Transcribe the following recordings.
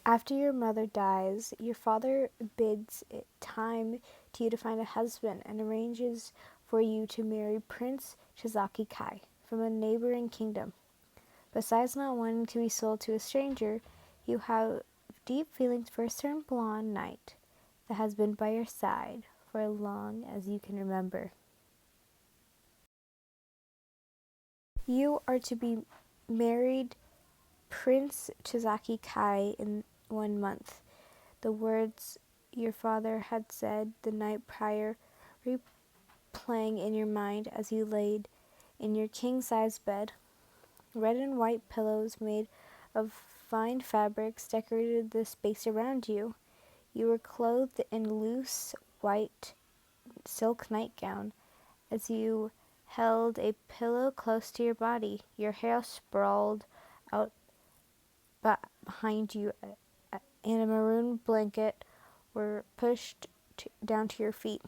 After your mother dies, your father bids it time to you to find a husband and arranges for you to marry Prince Shizaki Kai from a neighboring kingdom. Besides not wanting to be sold to a stranger, you have deep feelings for a certain blonde knight that has been by your side for as long as you can remember. You are to be married Prince Chizaki Kai in 1 month. The words your father had said the night prior replaying in your mind as you laid in your king-size bed. Red and white pillows made of fine fabrics decorated the space around you. You were clothed in loose white silk nightgown as you held a pillow close to your body. Your hair sprawled out behind you, and a maroon blanket were pushed down to your feet.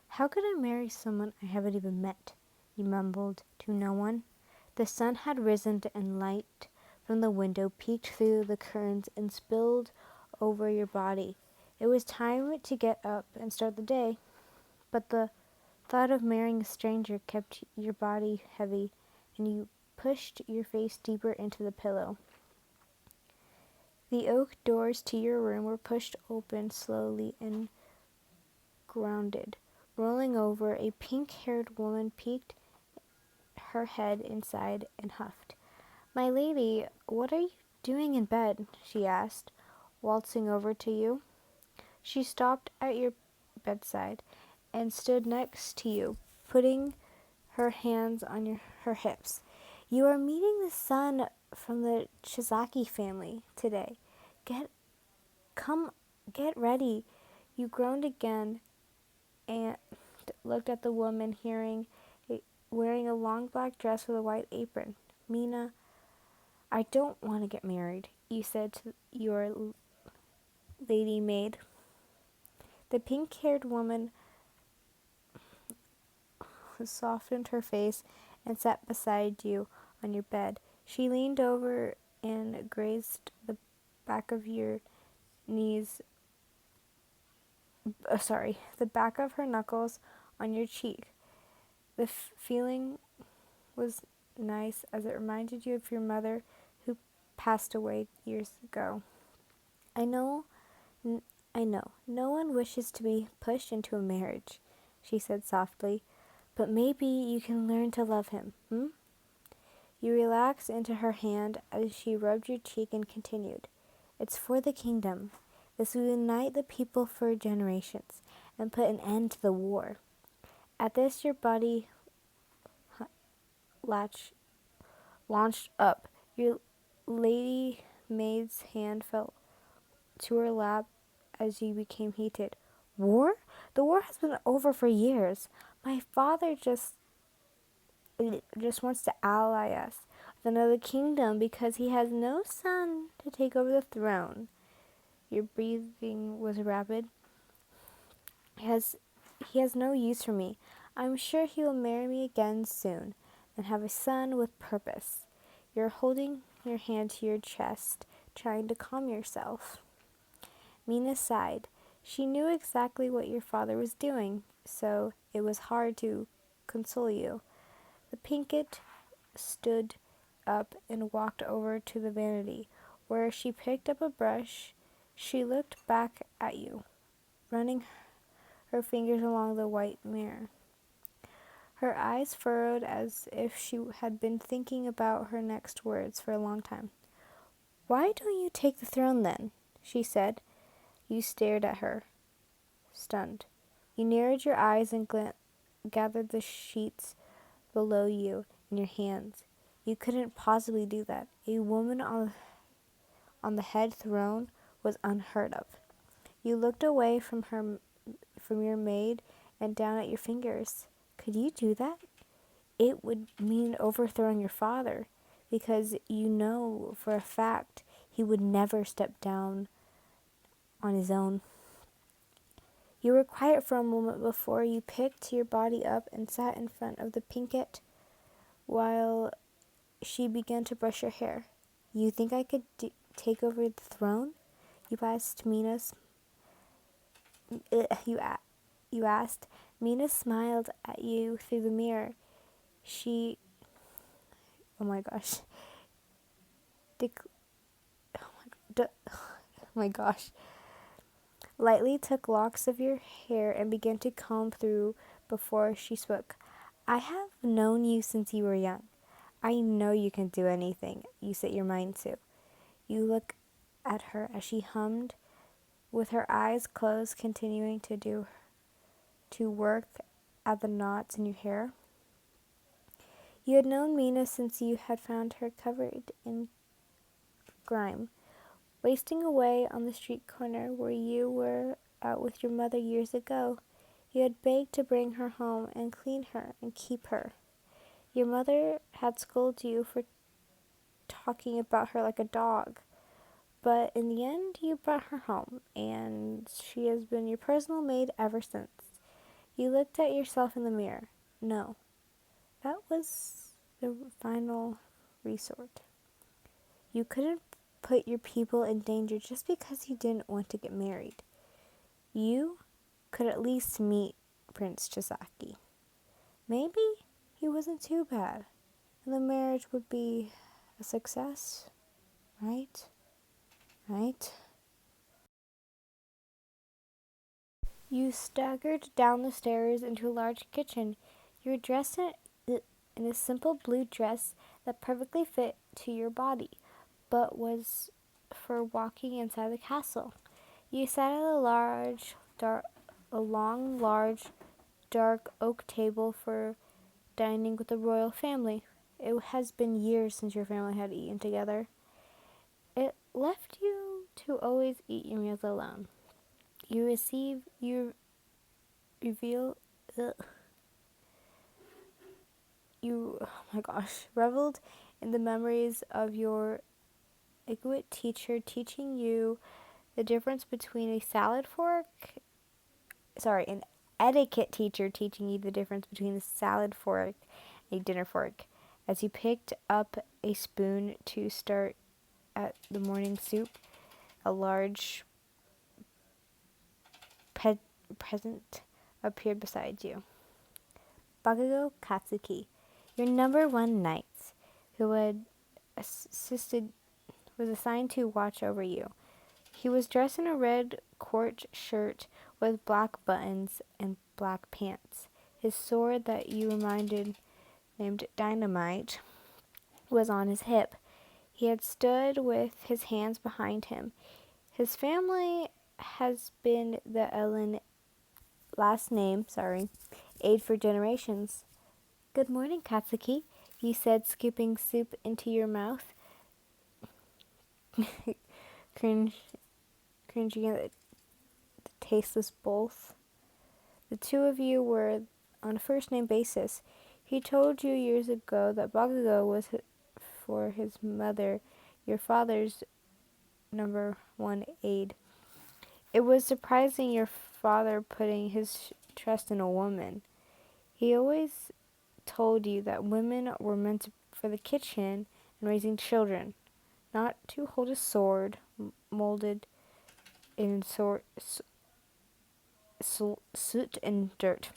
How could I marry someone I haven't even met? You mumbled to no one. The sun had risen and light from the window peeked through the curtains and spilled over your body. It was time to get up and start the day, but the thought of marrying a stranger kept your body heavy, and you pushed your face deeper into the pillow. The oak doors to your room were pushed open slowly and grounded. Rolling over, a pink-haired woman peeked her head inside and huffed. "My lady, what are you doing in bed?" she asked, waltzing over to you. She stopped at your bedside and stood next to you, putting her hands on her hips. "You are meeting the son from the Shizaki family today. Get ready." You groaned again and looked at the woman wearing a long black dress with a white apron. "Mina, I don't want to get married," you said to your lady maid. The pink-haired woman softened her face and sat beside you on your bed. She leaned over and grazed the back of your knees, the back of her knuckles on your cheek. The feeling was nice as it reminded you of your mother who passed away years ago. I know, no one wishes to be pushed into a marriage," she said softly, "but maybe you can learn to love him, You relaxed into her hand as she rubbed your cheek and continued, "It's for the kingdom. This will unite the people for generations and put an end to the war." At this, your body launched up. Your lady maid's hand fell to her lap as you became heated. "War? The war has been over for years. My father just wants to ally us with another kingdom because he has no son to take over the throne." Your breathing was rapid. He has no use for me. I'm sure he will marry me again soon and have a son with purpose. You're holding your hand to your chest, trying to calm yourself. Mina sighed. She knew exactly what your father was doing, so it was hard to console you. The Pinkett stood up and walked over to the vanity, where she picked up a brush. She looked back at you, running her fingers along the white mirror. Her eyes furrowed as if she had been thinking about her next words for a long time. "Why don't you take the throne then?" she said. You stared at her, stunned. You narrowed your eyes and gathered the sheets below you in your hands. You couldn't possibly do that. A woman on the head throne was unheard of. You looked away from your maid and down at your fingers. Could you do that? It would mean overthrowing your father, because you know for a fact he would never step down on his own. You were quiet for a moment before you picked your body up and sat in front of the Pinkett while she began to brush your hair. "You think I could take over the throne? You asked Mina's. You asked. Mina smiled at you through the mirror. She. Oh my gosh. Oh my gosh. Lightly took locks of your hair and began to comb through before she spoke. I have known you since you were young. I know you can do anything you set your mind to. You look at her as she hummed, with her eyes closed, continuing to work at the knots in your hair. You had known Mina since you had found her covered in grime, wasting away on the street corner where you were out with your mother years ago. You had begged to bring her home and clean her and keep her. Your mother had scolded you for talking about her like a dog, but in the end you brought her home, and she has been your personal maid ever since. You looked at yourself in the mirror. No, that was the final resort. You couldn't put your people in danger just because you didn't want to get married. You could at least meet Prince Chisaki. Maybe he wasn't too bad, and the marriage would be a success, right? Right? You staggered down the stairs into a large kitchen. You were dressed in a simple blue dress that perfectly fit to your body, but was for walking inside the castle. You sat at a long, large, dark oak table for dining with the royal family. It has been years since your family had eaten together. It left you to always eat your meals alone. You reveal, ugh, you, oh my gosh, reveled in the memories of your Inuit teacher teaching you the difference between a salad fork, an etiquette teacher teaching you the difference between a salad fork and a dinner fork, as you picked up a spoon to start at the morning soup. A large present appeared beside you. Bakugo Katsuki, your number one knight, who had was assigned to watch over you. He was dressed in a red court shirt with black buttons and black pants. His sword that you named Dynamite, was on his hip. He had stood with his hands behind him. His family has been the Ellen aide for generations. Good morning, Katsuki, he said, scooping soup into your mouth. Cringing at the tasteless bowl. The two of you were on a first-name basis. He told you years ago that Bakugo was for his mother, your father's number one aide. It was surprising your father putting his trust in a woman. He always told you that women were meant for the kitchen and raising children, not to hold a sword molded in soot and dirt.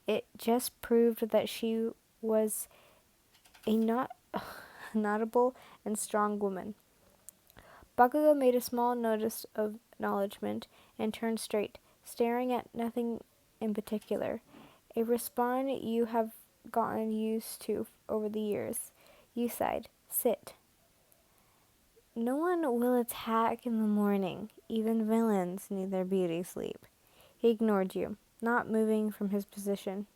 It just proved that she was a notable and strong woman. Bakugo made a small notice of acknowledgement and turned straight, staring at nothing in particular. A response you have gotten used to over the years. You sighed. Sit. No one will attack in the morning. Even villains need their beauty sleep. He ignored you, not moving from his position.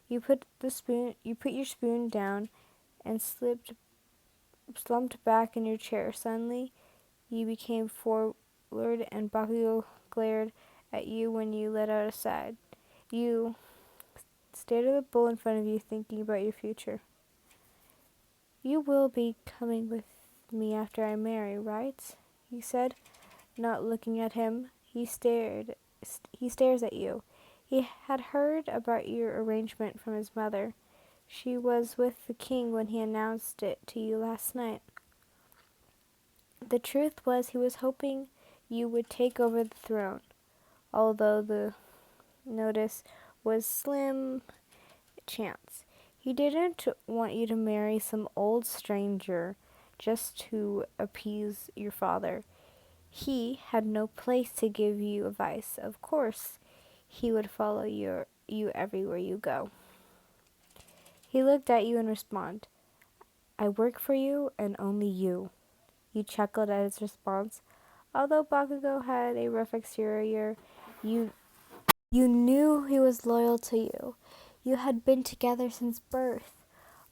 You put your spoon down and slumped back in your chair. Suddenly, you became forward and Bakugo glared at you when you let out a sigh. You stared at the bowl in front of you, thinking about your future. You will be coming with me after I marry, right? You said, not looking at him. He stares at you. He had heard about your arrangement from his mother. She was with the king when he announced it to you last night. The truth was he was hoping you would take over the throne, although the notice was slim chance. He didn't want you to marry some old stranger just to appease your father. He had no place to give you advice. Of course, he would follow you everywhere you go. He looked at you and responded, I work for you and only you. You chuckled at his response. Although Bakugo had a rough exterior, you knew he was loyal to you. You had been together since birth,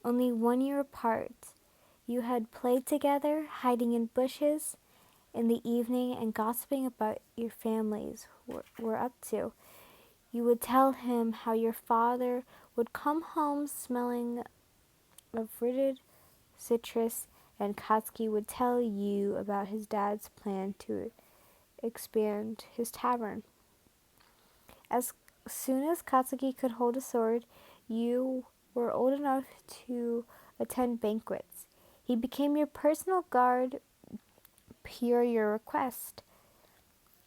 only 1 year apart. You had played together, hiding in bushes in the evening and gossiping about your families were up to. You would tell him how your father would come home smelling of fruited citrus, and Katsuki would tell you about his dad's plan to expand his tavern. As soon as Katsuki could hold a sword, you were old enough to attend banquets. He became your personal guard per your request.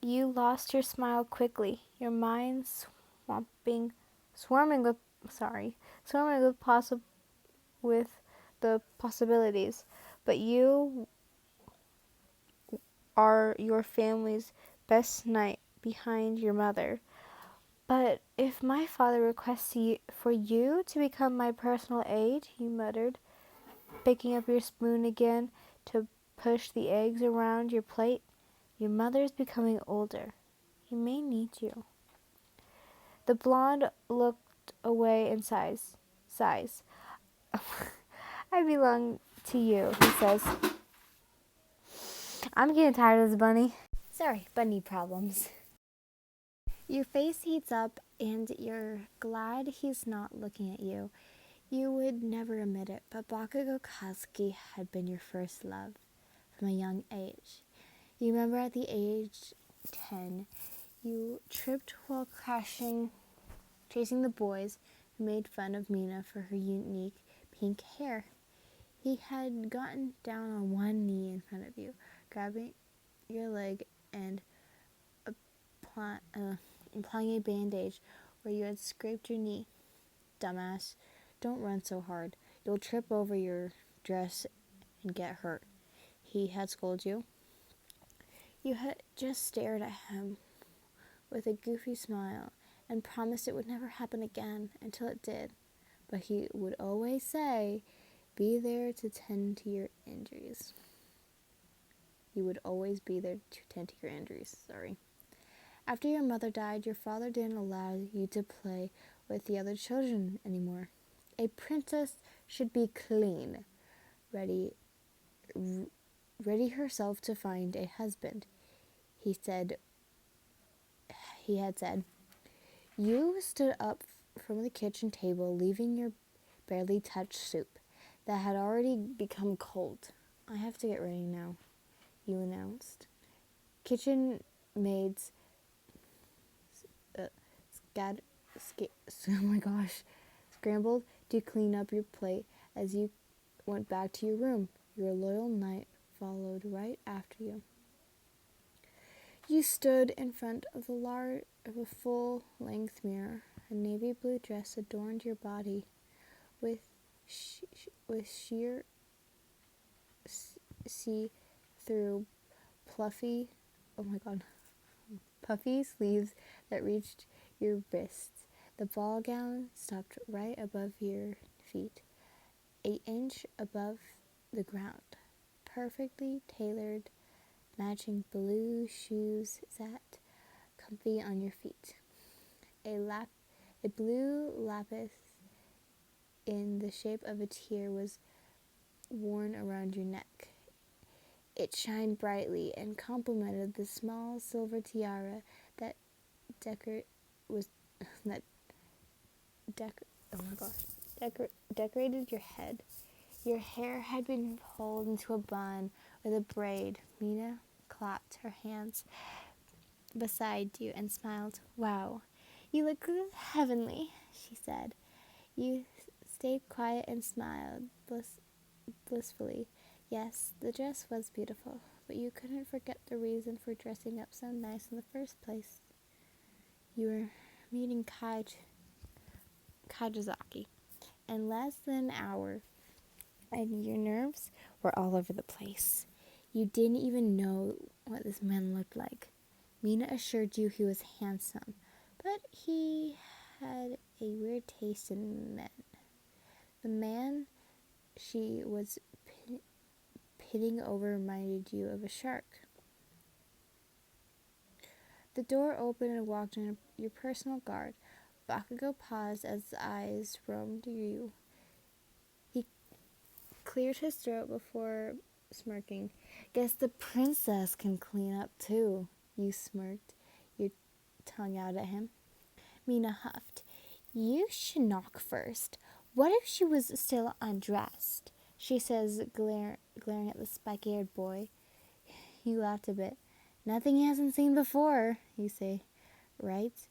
You lost your smile quickly, your mind swarming with with the possibilities. But you are your family's best knight behind your mother. But if my father requests for you to become my personal aide, he muttered, picking up your spoon again to push the eggs around your plate, your mother's becoming older. He may need you. The blonde looked away and sighs. I belong to you, he says. I'm getting tired of this bunny. Sorry, bunny problems. Your face heats up and you're glad he's not looking at you. You would never admit it, but Bakugo Katsuki had been your first love from a young age. You remember at the age 10, you tripped while chasing the boys who made fun of Mina for her unique pink hair. He had gotten down on one knee in front of you, grabbing your leg and applying a bandage where you had scraped your knee. Dumbass, don't run so hard. You'll trip over your dress and get hurt. He had scolded you. You had just stared at him with a goofy smile and promised it would never happen again until it did. But he would always say, be there to tend to your injuries. You would always be there to tend to your injuries, After your mother died, your father didn't allow you to play with the other children anymore. A princess should be clean, ready herself to find a husband. He had said. You stood up from the kitchen table, leaving your barely touched soup that had already become cold. I have to get ready now, you announced. Kitchen maids scrambled to clean up your plate as you went back to your room. Your loyal knight followed right after you. You stood in front of a full-length mirror. A navy blue dress adorned your body with sheer see-through puffy sleeves that reached your wrists. The ball gown stopped right above your feet, 8 inches above the ground. Perfectly tailored, matching blue shoes sat comfy on your feet. A blue lapis in the shape of a tear was worn around your neck. It shined brightly and complemented the small silver tiara that decorated your head. Your hair had been pulled into a bun with a braid. Mina clapped her hands beside you and smiled. Wow, you look heavenly, she said. You stayed quiet and smiled blissfully. Yes, the dress was beautiful, but you couldn't forget the reason for dressing up so nice in the first place. You were meeting Kajizaki in less than an hour, and your nerves were all over the place. You didn't even know what this man looked like. Mina assured you he was handsome, but he had a weird taste in men. The man she was pitting over reminded you of a shark. The door opened and walked in your personal guard. Bakugo paused as his eyes roamed you. He cleared his throat before smirking. Guess the princess can clean up too, you smirked, your tongue out at him. Mina huffed. You should knock first. What if she was still undressed? She says, glaring at the spiky-haired boy. He laughed a bit. Nothing he hasn't seen before, you say, right?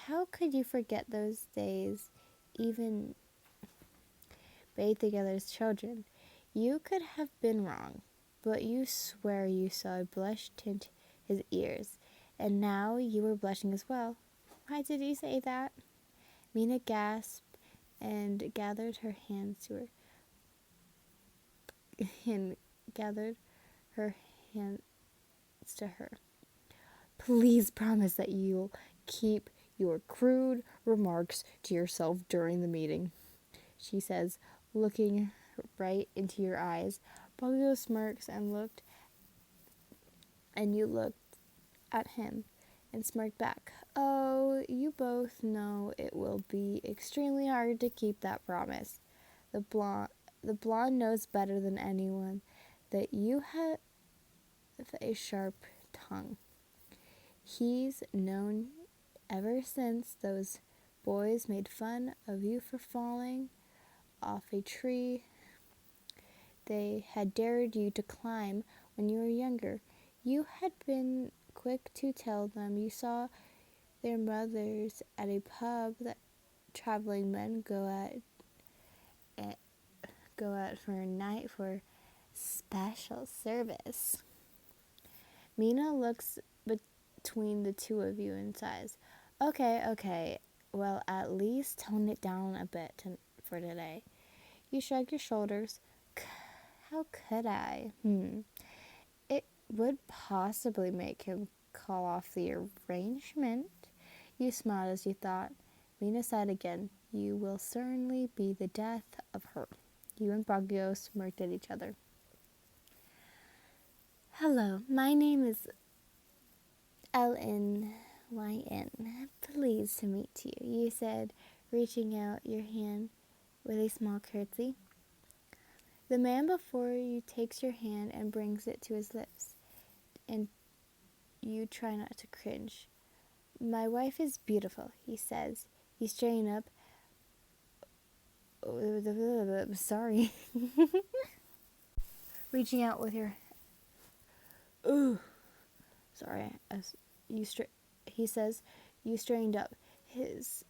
How could you forget those days, even bathed together as children? You could have been wrong, but you swear you saw a blush tint his ears, and now you were blushing as well. Why did you say that? Mina gasped and gathered her hands to her. Please promise that you'll keep your crude remarks to yourself during the meeting, she says, looking right into your eyes. Bakugo smirks and you looked at him and smirked back. Oh, you both know it will be extremely hard to keep that promise. The blonde knows better than anyone that you have a sharp tongue. He's known ever since those boys made fun of you for falling off a tree they had dared you to climb when you were younger. You had been quick to tell them you saw their mothers at a pub that traveling men go out for a night for special service. Mina looks between the two of you and sighs. Okay. Well, at least tone it down a bit for today. You shrug your shoulders. How could I? It would possibly make him call off the arrangement. You smiled as you thought. Mina sighed again. You will certainly be the death of her. You and Bakugo smirked at each other. Hello, my name is Lnyn. Pleased to meet you, you said, reaching out your hand with a small curtsy. The man before you takes your hand and brings it to his lips, and you try not to cringe. My wife is beautiful, he says. You straighten up. Sorry. Reaching out with your... Sorry. He says, you straightened up. His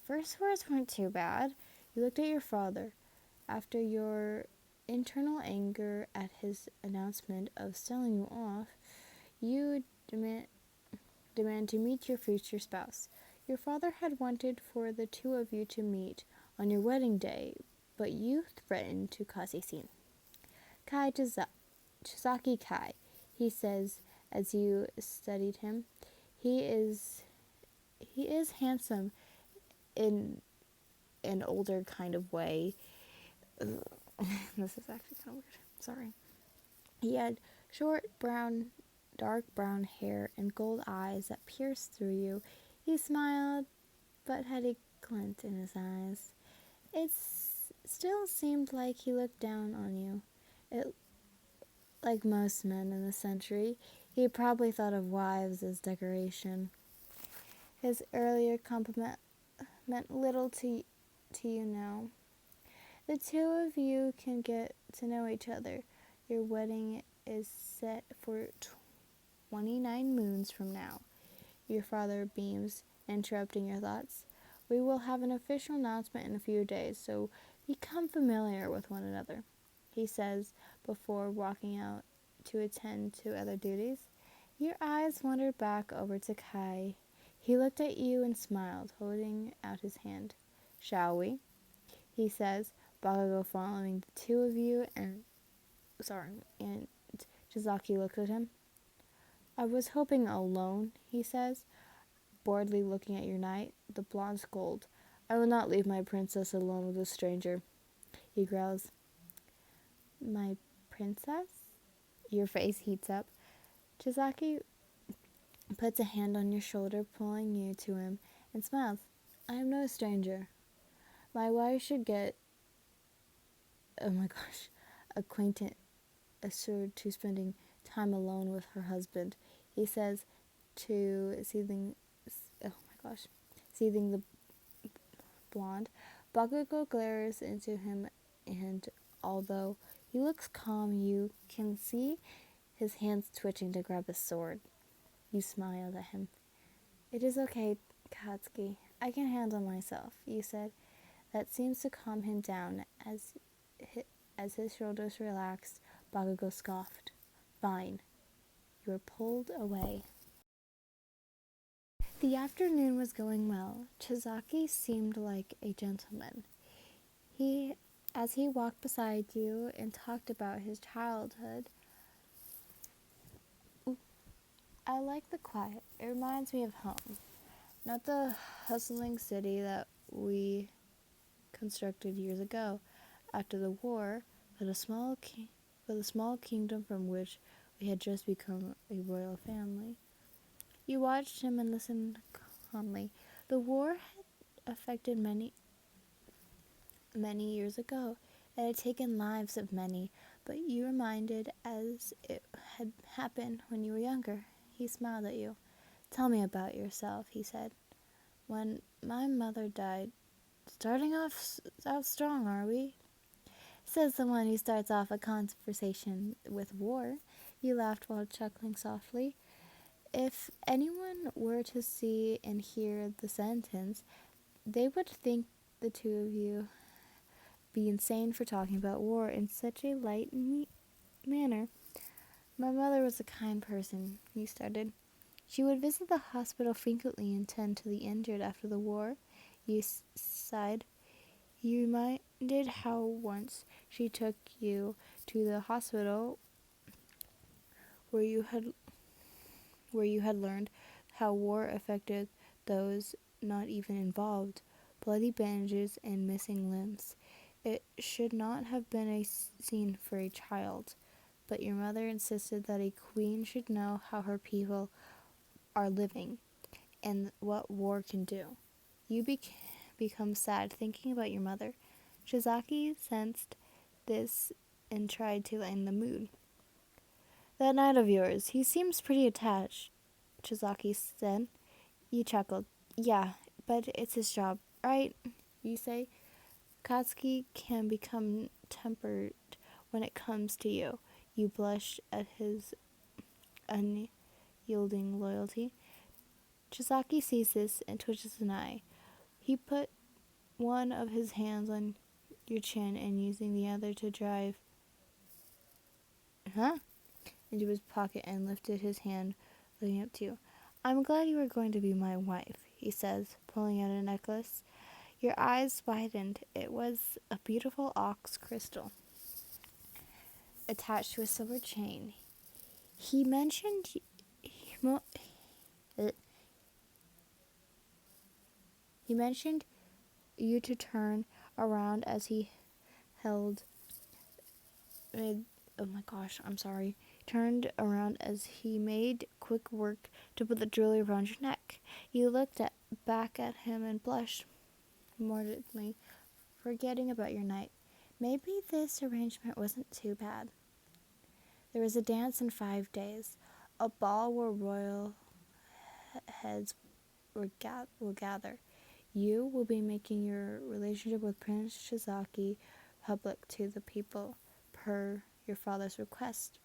first words weren't too bad. You looked at your father. After your internal anger at his announcement of selling you off, you demand to meet your future spouse. Your father had wanted for the two of you to meet on your wedding day, but you threatened to cause a scene. Chisaki Kai, he says as you studied him. He is handsome in an older kind of way. This is actually kind of weird. Sorry. He had dark brown hair and gold eyes that pierced through you. He smiled, but had a glint in his eyes. It still seemed like he looked down on you. Like most men in the century, he probably thought of wives as decoration. His earlier compliment meant little to you now. The two of you can get to know each other. Your wedding is set for 29 moons from now. Your father beams, interrupting your thoughts. We will have an official announcement in a few days, so become familiar with one another, he says before walking out to attend to other duties. Your eyes wandered back over to Kai. He looked at you and smiled, holding out his hand. Shall we? He says, Bakugo following the two of you, and Shizaki looks at him. I was hoping alone, he says, boredly looking at your knight. The blonde scold. I will not leave my princess alone with a stranger. He growls. My princess? Your face heats up. Shizaki puts a hand on your shoulder, pulling you to him, and smiles. I am no stranger. My wife should get, acquainted, assured to spending time alone with her husband. He says to seething the blonde. Bakugo glares into him, and although he looks calm, you can see his hands twitching to grab his sword. You smiled at him. It is okay, Katsuki. I can handle myself, you said. That seems to calm him down. As his shoulders relaxed, Bakugo scoffed. Fine. You were pulled away. The afternoon was going well. Chizaki seemed like a gentleman. As he walked beside you and talked about his childhood, I like the quiet. It reminds me of home. Not the hustling city that we constructed years ago after the war, but a small kingdom from which we had just become a royal family. You watched him and listened calmly. The war had affected many years ago. It had taken lives of many, but you reminded as it had happened when you were younger. He smiled at you. Tell me about yourself, he said. When my mother died, starting off out strong, are we? Says the one who starts off a conversation with war. You laughed while chuckling softly. If anyone were to see and hear the sentence, they would think the two of you be insane for talking about war in such a light manner. My mother was a kind person, you started. She would visit the hospital frequently and tend to the injured after the war. You sighed. You reminded how once she took you to the hospital where you had learned how war affected those not even involved. Bloody bandages and missing limbs. It should not have been a scene for a child, but your mother insisted that a queen should know how her people are living and what war can do. You become sad thinking about your mother. Shizaki sensed this and tried to lighten the mood. That knight of yours, he seems pretty attached, Shizaki said. You chuckled. Yeah, but it's his job, right? You say. Katsuki can become tempered when it comes to you. You blushed at his unyielding loyalty. Chisaki sees this and twitches an eye. He put one of his hands on your chin and using the other to drive into his pocket and lifted his hand, looking up to you. I'm glad you are going to be my wife, he says, pulling out a necklace. Your eyes widened. It was a beautiful ox crystal attached to a silver chain. He mentioned you to turn around as he turned around as he made quick work to put the jewelry around your neck. You looked back at him and blushed mordantly, forgetting about your night. Maybe this arrangement wasn't too bad. There was a dance in 5 days, a ball where royal heads will gather. You will be making your relationship with Prince Shizaki public to the people, per your father's request.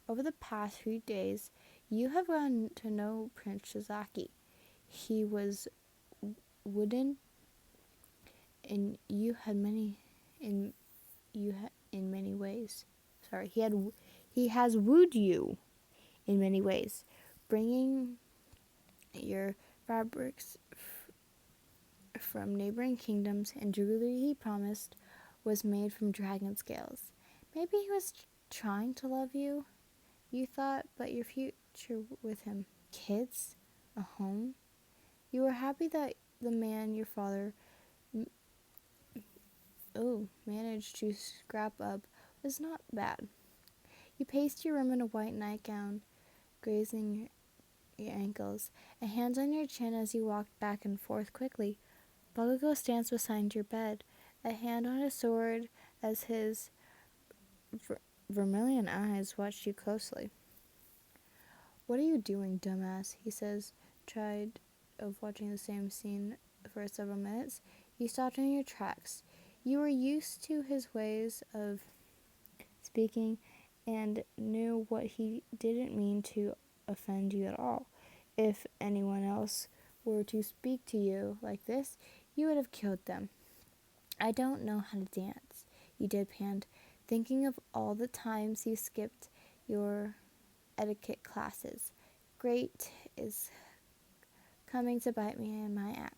Over the past few days, you have gotten to know Prince Shizaki. He was wooden, and in many ways. He He has wooed you in many ways, bringing your fabrics from neighboring kingdoms, and jewelry he promised was made from dragon scales. Maybe he was trying to love you, you thought, but your future with him. Kids? A home? You were happy that the man your father managed to scrap up was not bad. You paced your room in a white nightgown, grazing your ankles, a hand on your chin as you walked back and forth quickly. Bakugo stands beside your bed, a hand on his sword as his vermilion eyes watched you closely. "What are you doing, dumbass?" he says, tired of watching the same scene for several minutes. You stopped in your tracks. You were used to his ways of speaking and knew what he didn't mean to offend you at all. If anyone else were to speak to you like this, you would have killed them. "I don't know how to dance," you deadpanned, thinking of all the times you skipped your etiquette classes. Great is coming to bite me in my ass.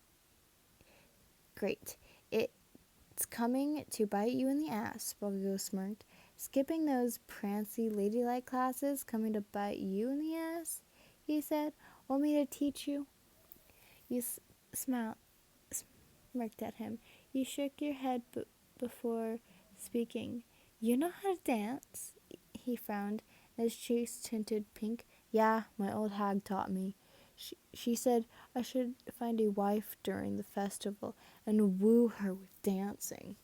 Great. It's coming to bite you in the ass, Bakugo smirked. "Skipping those prancy ladylike classes coming to bite you in the ass?" he said. "Want me to teach you?" You smiled, smirked at him. You shook your head before speaking. "You know how to dance?" He frowned, and his cheeks tinted pink. "Yeah, my old hag taught me. She said I should find a wife during the festival and woo her with dancing."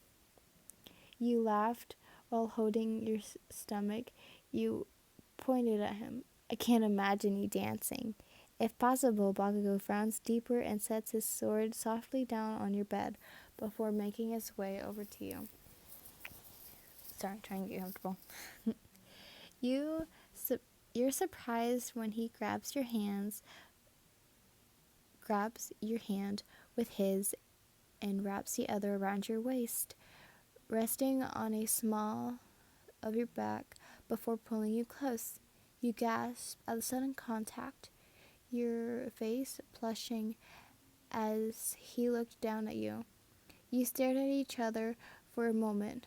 You laughed while holding your stomach. You pointed at him. "I can't imagine you dancing." If possible, Bakugo frowns deeper and sets his sword softly down on your bed before making his way over to you. Sorry, trying to get comfortable. You're surprised when he grabs your hand with his and wraps the other around your waist, resting on a small of your back before pulling you close. You gasp at the sudden contact, your face flushing as he looked down at you. You stared at each other for a moment,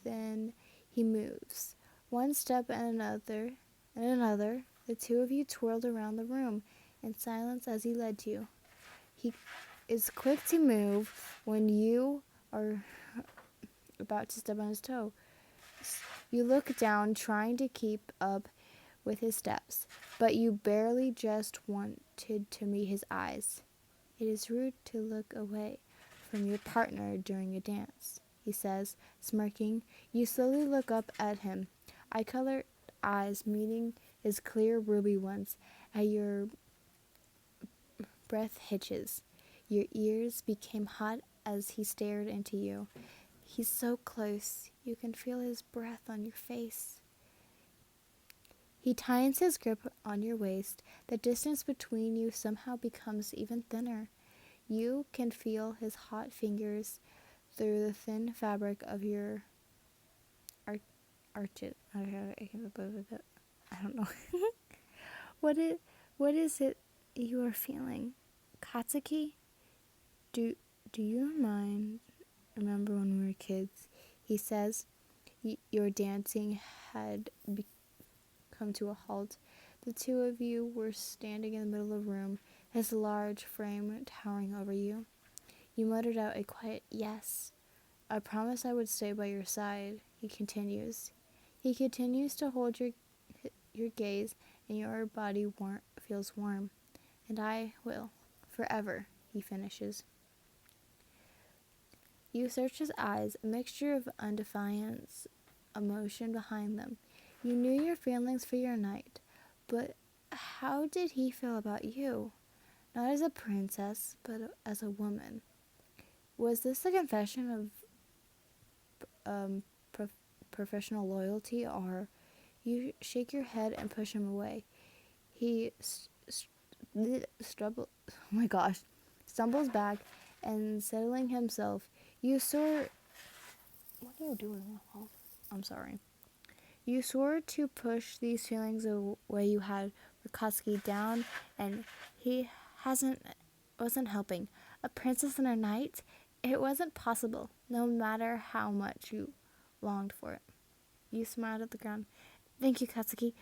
then he moves. One step and another, the two of you twirled around the room in silence as he led you. He is quick to move when you are about to step on his toe. You look down, trying to keep up with his steps, but you barely just wanted to meet his eyes. "It is rude to look away from your partner during a dance," he says, smirking. You slowly look up at him, eye-colored eyes meeting his clear ruby ones, as your breath hitches. Your ears became hot as he stared into you. He's so close, you can feel his breath on your face. He tightens his grip on your waist. The distance between you somehow becomes even thinner. You can feel his hot fingers through the thin fabric of your arches. I don't know. What is it you are feeling, Katsuki? Do you remember when we were kids? He says. Your dancing had come to a halt. The two of you were standing in the middle of the room, his large frame towering over you. You muttered out a quiet yes. "I promised I would stay by your side," he continues. He continues to hold your gaze, and your body feels warm. "And I will, forever," he finishes. You search his eyes, a mixture of undefiance, emotion behind them. You knew your feelings for your knight, but how did he feel about you? Not as a princess, but as a woman. Was this a confession of professional loyalty, or you shake your head and push him away? He stumbles back and settling himself. You soar. What are you doing? Oh, I'm sorry. You swore to push these feelings away you had for Katsuki down, and he wasn't helping. A princess and a knight? It wasn't possible, no matter how much you longed for it. You smiled at the ground. Thank you, Katsuki.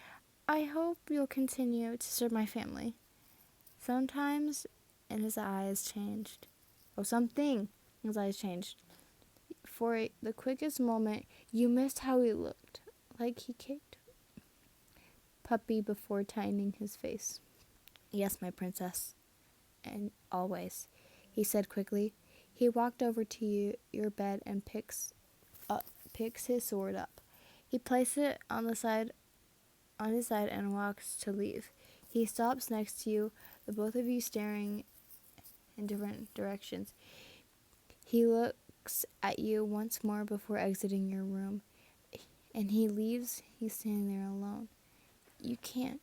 I hope you'll continue to serve my family. Sometimes, and his eyes changed. Oh, something. His eyes changed. For the quickest moment, you missed how he looked, like he kicked puppy before tightening his face. Yes, my princess. And always, he said quickly. He walked over to your bed and picks his sword up. He placed it on his side and walks to leave. He stops next to you, the both of you staring in different directions. He looks at you once more before exiting your room, and he leaves. He's standing there alone. You can't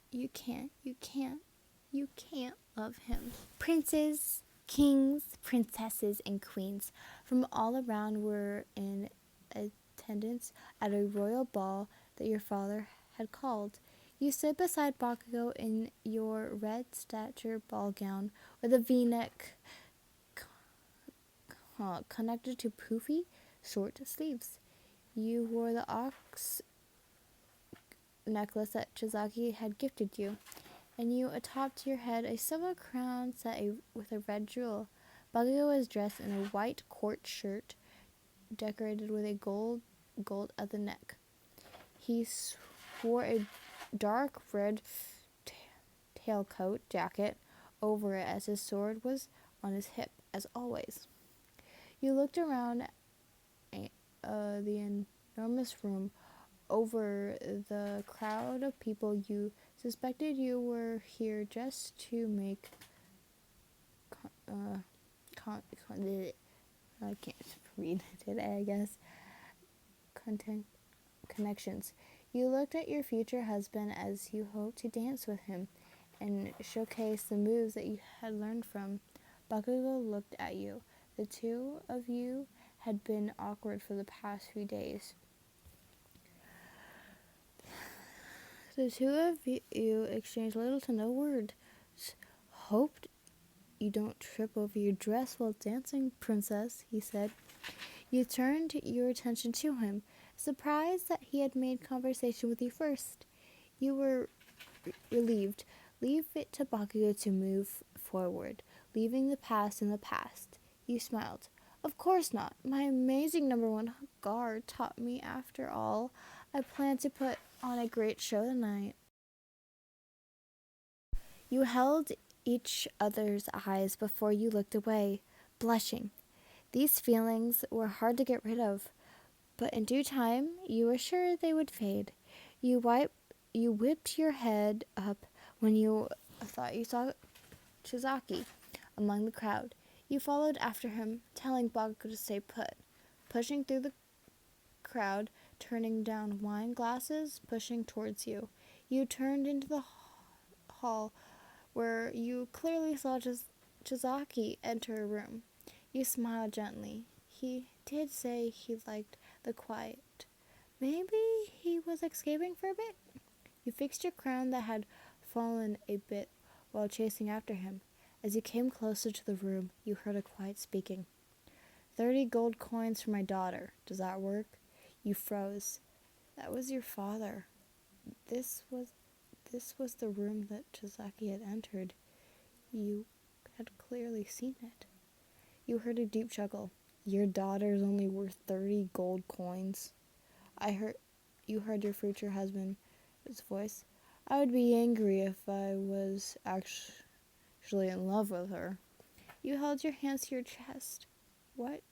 love him. Princes, kings, princesses, and queens from all around were in attendance at a royal ball that your father had called. You stood beside Bakugo in your red stature ball gown with a V-neck connected to poofy, short sleeves. You wore the ox necklace that Chizaki had gifted you, and you atop your head a silver crown set with a red jewel. Bakugo was dressed in a white court shirt decorated with a gold at the neck. He wore a dark red tailcoat jacket over it as his sword was on his hip, as always. You looked around the enormous room over the crowd of people. You suspected you were here just to make I can't read today, I guess. Connections. You looked at your future husband as you hoped to dance with him and showcase the moves that you had learned from. Bakugo looked at you. The two of you had been awkward for the past few days. The two of you exchanged little to no words. Hoped you don't trip over your dress while dancing, princess, he said. You turned your attention to him, surprised that he had made conversation with you first. You were relieved. Leave it to Bakugo to move forward, leaving the past in the past. You smiled. Of course not. My amazing #1 guard taught me after all. I plan to put on a great show tonight. You held each other's eyes before you looked away, blushing. These feelings were hard to get rid of, but in due time you were sure they would fade. You whipped your head up when you thought you saw Chizaki among the crowd. You followed after him, telling Bakugo to stay put, pushing through the crowd, turning down wine glasses, pushing towards you. You turned into the hall where you clearly saw Chizaki enter a room. You smiled gently. He did say he liked the quiet. Maybe he was escaping for a bit? You fixed your crown that had fallen a bit while chasing after him. As you came closer to the room, you heard a quiet speaking. 30 gold coins for my daughter. Does that work? You froze. That was your father. This was the room that Chizaki had entered. You had clearly seen it. You heard a deep chuckle. Your daughter's only worth 30 gold coins. You heard your future husband's voice. I would be angry if I was actually in love with her. You held your hands to your chest. What?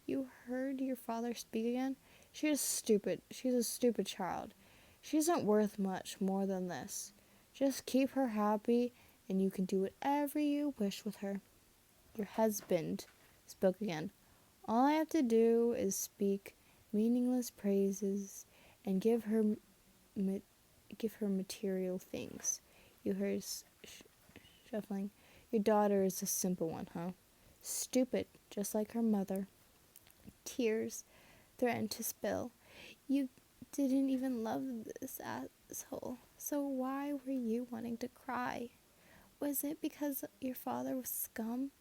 You heard your father speak again? She's stupid. She's a stupid child. She isn't worth much more than this. Just keep her happy, and you can do whatever you wish with her. Your husband spoke again. All I have to do is speak meaningless praises and give her material things. You heard shuffling. Your daughter is a simple one, huh? Stupid, just like her mother. Tears threatened to spill. You didn't even love this asshole. So why were you wanting to cry? Was it because your father was scum?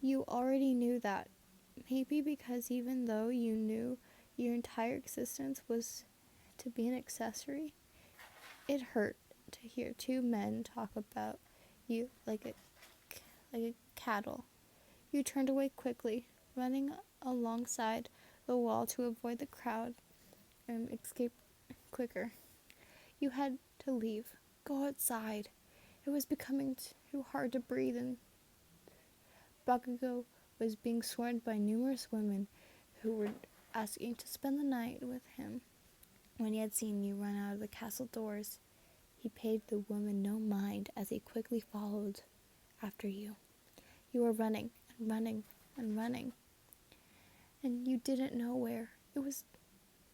You already knew that. Maybe because even though you knew your entire existence was to be an accessory, it hurt to hear two men talk about you like a cattle. You turned away quickly, running alongside the wall to avoid the crowd and escape quicker. You had to leave. Go outside. It was becoming too hard to breathe, and Bakugo was being swarmed by numerous women who were asking to spend the night with him. When he had seen you run out of the castle doors, he paid the woman no mind as he quickly followed after you. You were running and running and running, and you didn't know where. It was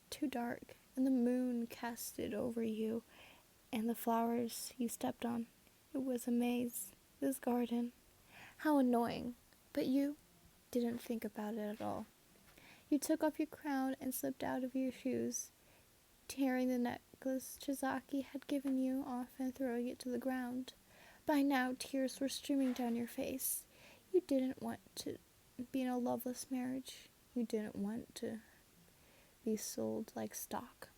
too dark, and the moon casted over you and the flowers you stepped on. It was a maze, this garden. How annoying. But you didn't think about it at all. You took off your crown and slipped out of your shoes, tearing the necklace Chizaki had given you off and throwing it to the ground. By now, tears were streaming down your face. You didn't want to be in a loveless marriage. You didn't want to be sold like stock.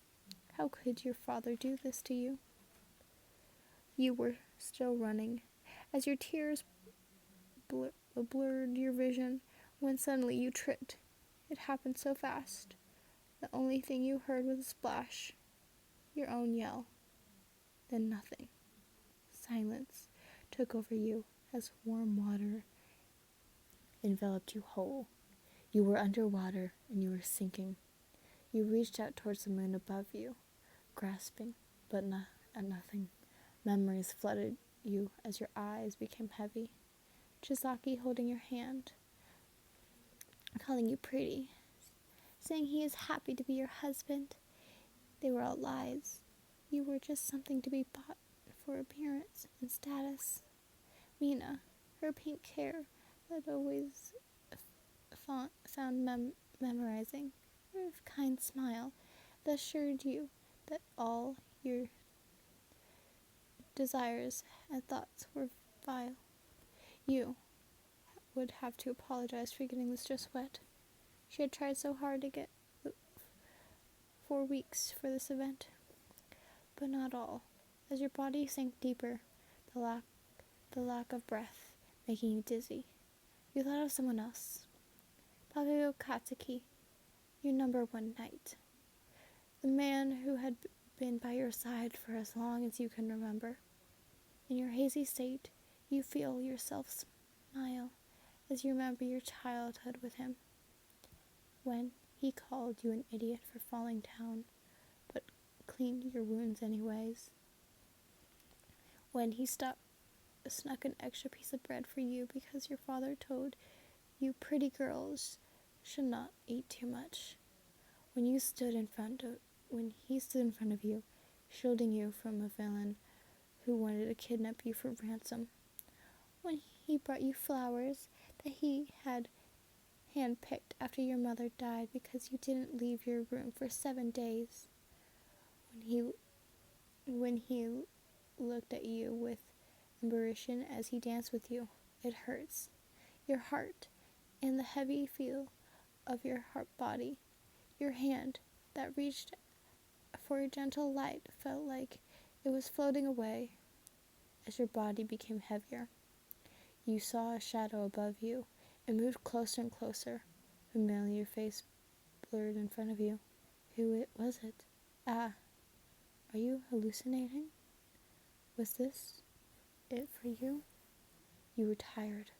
How could your father do this to you? You were still running, as your tears blurred your vision, when suddenly you tripped. It happened so fast. The only thing you heard was a splash, your own yell, then nothing. Silence took over you as warm water enveloped you whole. You were underwater and you were sinking. You reached out towards the moon above you, grasping, but at nothing. Memories flooded you as your eyes became heavy. Chisaki holding your hand, calling you pretty, saying he is happy to be your husband. They were all lies. You were just something to be bought for appearance and status. Mina, her pink hair that always found memorizing, her kind smile that assured you that all your desires and thoughts were vile. You would have to apologize for getting this just wet. She had tried so hard to get 4 weeks for this event, but not all. As your body sank deeper, the lack of breath making you dizzy, you thought of someone else. Bakugo Katsuki, your #1 knight. The man who had been by your side for as long as you can remember. In your hazy state, you feel yourself smile as you remember your childhood with him. When he called you an idiot for falling down, but cleaned your wounds anyways. When he snuck an extra piece of bread for you because your father told you pretty girls should not eat too much. When he stood in front of you, shielding you from a villain who wanted to kidnap you for ransom. When he brought you flowers that he had handpicked after your mother died because you didn't leave your room for 7 days. When he looked at you with admiration as he danced with you, it hurts. Your heart and the heavy feel of your heart body. Your hand that reached for a gentle light felt like it was floating away as your body became heavier. You saw a shadow above you. It moved closer and closer. Familiar face blurred in front of you. Who was it? Ah, are you hallucinating? Was this it for you? You were tired.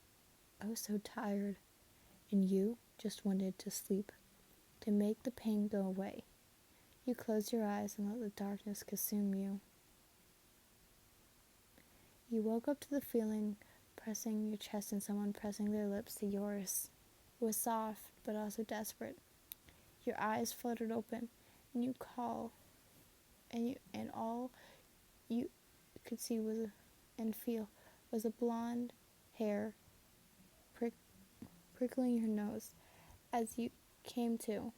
Oh, so tired. And you just wanted to sleep, to make the pain go away. You closed your eyes and let the darkness consume you. You woke up to the feeling pressing your chest and someone pressing their lips to yours. It was soft, but also desperate. Your eyes fluttered open, and you call, and all you could see and feel was a blonde hair prickling your nose as you came to.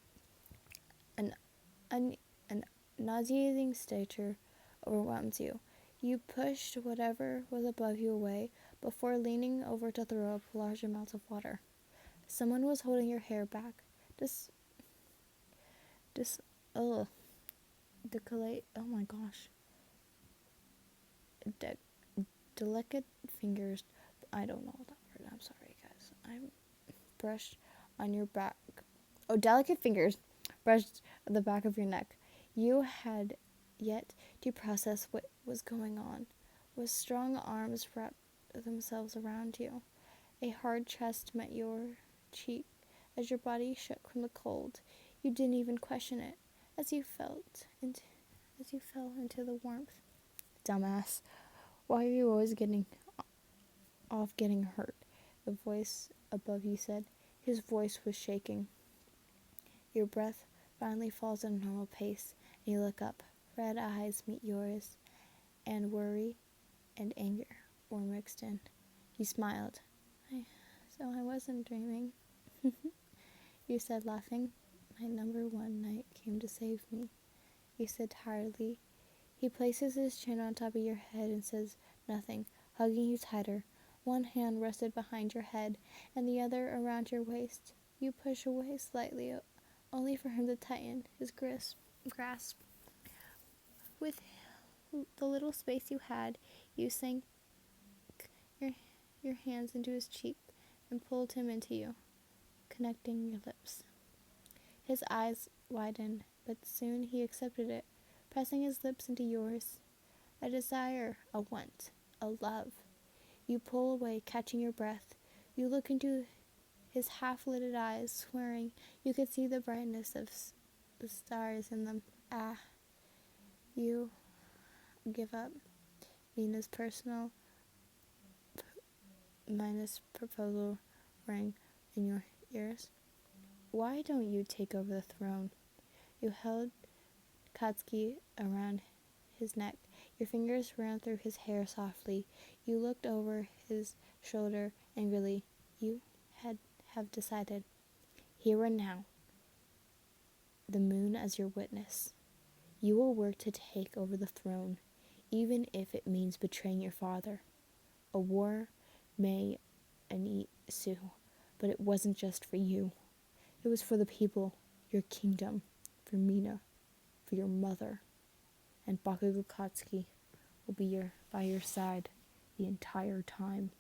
An nauseating stature overwhelms you. You pushed whatever was above you away before leaning over to throw up large amounts of water. Someone was holding your hair back. Dis, dis, ugh, decolate. Oh my gosh. Delicate fingers. I don't know that word. I'm sorry, guys. I'm brushed on your back. Oh, delicate fingers brushed the back of your neck. You had yet to process what was going on. With strong arms wrapped themselves around you, a hard chest met your cheek as your body shook from the cold. You didn't even question it as you fell into the warmth. Dumbass. Why are you always getting hurt? A voice above you said. His voice was shaking. Your breath finally falls at a normal pace, and you look up. Red eyes meet yours, and worry and anger were mixed in. You smiled. So I wasn't dreaming, you said, laughing. My number one knight came to save me, you said tiredly. He places his chin on top of your head and says nothing, hugging you tighter. One hand rested behind your head and the other around your waist. You push away slightly, only for him to tighten his grasp. With the little space you had, you sank your, your hands into his cheek and pulled him into you, connecting your lips. His eyes widened, but soon he accepted it, pressing his lips into yours. A desire, a want, a love. You pull away, catching your breath. You look into his half-lidded eyes, swearing you could see the brightness of the stars in them. Ah, you give up. Nina's personal minus proposal rang in your ears. Why don't you take over the throne? You held Katsuki around his neck. Your fingers ran through his hair softly. You looked over his shoulder angrily. You have decided. Here and now, the moon as your witness. You will work to take over the throne, even if it means betraying your father. A war may ensue, but it wasn't just for you. It was for the people, your kingdom, for Mina, for your mother. And Bakugo Katsuki will be by your side the entire time.